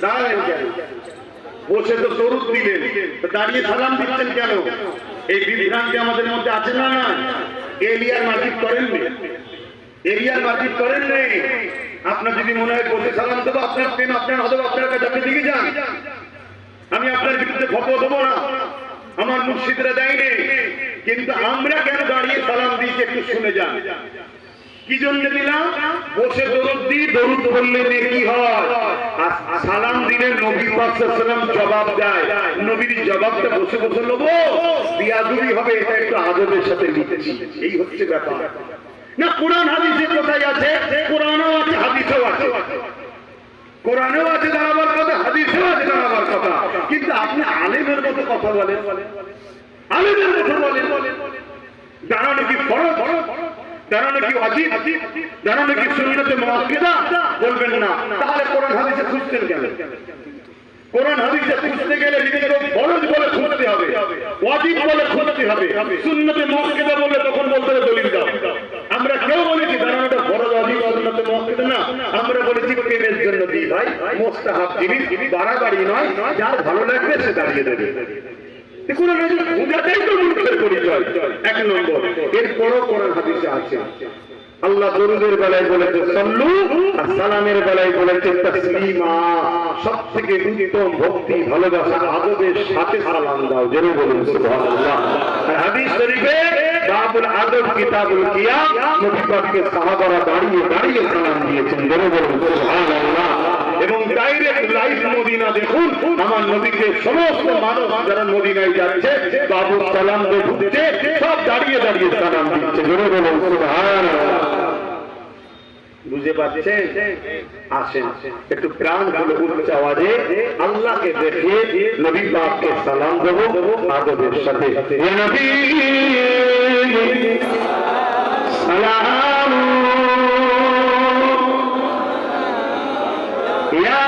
দাঁড়ালেন কেন? বসে তো দরুদ দিলেন, দাঁড়িয়ে সালাম দিচ্ছেন কেন? এই বিভ্রান্তি আমাদের মধ্যে আছে না? না, এরিয়ার মাজিদ করেননি, এরিয়ার মাজিদ করেননি। আপনার যদি মনে হয় বসে সালাম দেবো, আপনার প্রেম আপনার হবে, আপনার কাছে আপনি দিকে যান। আমি আপনার বিরুদ্ধে ফতোয়া দেবো না, আমার মুর্শিদরা দেয়নি। কিন্তু আমরা কেন দাঁড়িয়ে সালাম দিয়েছি একটু শুনে যান। কি জন্য দিলাম? বসে দরুদ দিই, দরুদ বললে নেকি হয়, আর সালাম দিলে নবী পাক সাল্লাল্লাহু আলাইহি ওয়াসাল্লাম জবাব দেয়। নবীর জবাবটা বসে বসে নেবো, বিয়াদবি হবে। এটা একটু আদবের সাথে লিখেছি, এই হচ্ছে ব্যাপার। না, কোরআন হাদিসে কোথায় আছে? কোরআনেও আছে, হাদিসেও আছে। কোরআনেও আছে দাঁড়াবার কথা, হাদিসেও আছে দাঁড়াবার কথা। কিন্তু আপনি আলেমের মতো কথা বলেন, আলেমের মতো বলেন। দাঁড়ানো কি ফরজ? দাঁড়ানো কি ওয়াজিব? দাঁড়ানো কি সুন্নতে মুআক্কাদা? বলবেন না। তাহলে কোরআন হাদিসে খুঁজতেন কেন? কোরআন হাদিসে খুঁজতে গেলে নিজেকে ফরজ বলে খুঁজতে হবে, ওয়াজিব বলে খুঁজতে হবে, সুন্নতে মুআক্কাদা বলে তখন বলতে হবে দলিল দাও। আমরা কেউ বলেছি দাঁড়ানোটা ফরজ, ওয়াজিব, সুন্নতে মুআক্কাদা না। আমরা বলেছি প্রেমের জন্য দিই ভাই, মুস্তাহাব জিনিস, বাড়াবাড়ি নয়। যার ভালো লাগবে সে দাঁড়িয়ে দেবে। কোরআন হাদিস বুঝাটাই তো মূর্খের পরিচয়, এক নম্বর। এরপরও কোরআন হাদিসে আছে আল্লাহ দরুদের বেলায় বলেছে সাল্লু, আর সালামের বেলায় বলেছে তাসলিমা। সবথেকে উত্তম ভক্তি, ভালোবাসা, আদবের সাথে সালাম দাও। জোরে বলুন সুবহানাল্লাহ। হাদিস শরীফে বাবুল আদব কিতাবুল কিয়াম, নবী পাকের সাহাবারা দাঁড়িয়ে দাঁড়িয়ে সালাম দিয়েছেন। জোরে বলুন সুবহানাল্লাহ। এবং ডাইরেক্ট লাইভ মদিনা দেখুন, আমার নবীকে সমস্ত মানুষ যারা মদিনায় যাচ্ছে, বাবু সালাম ঢুকছে, সব দাঁড়িয়ে দাঁড়িয়ে সালাম দিচ্ছে। জোরে বলুন সুবহানাল্লাহ। বুঝে পাচ্ছেন? আসেন একটু প্রাণ খুলে উচ্চ আওয়াজে আল্লাহকে দেখে নবী পাককে সালাম দেবো আদবের সাথে। ইয়া নবী সালাম, ইয়া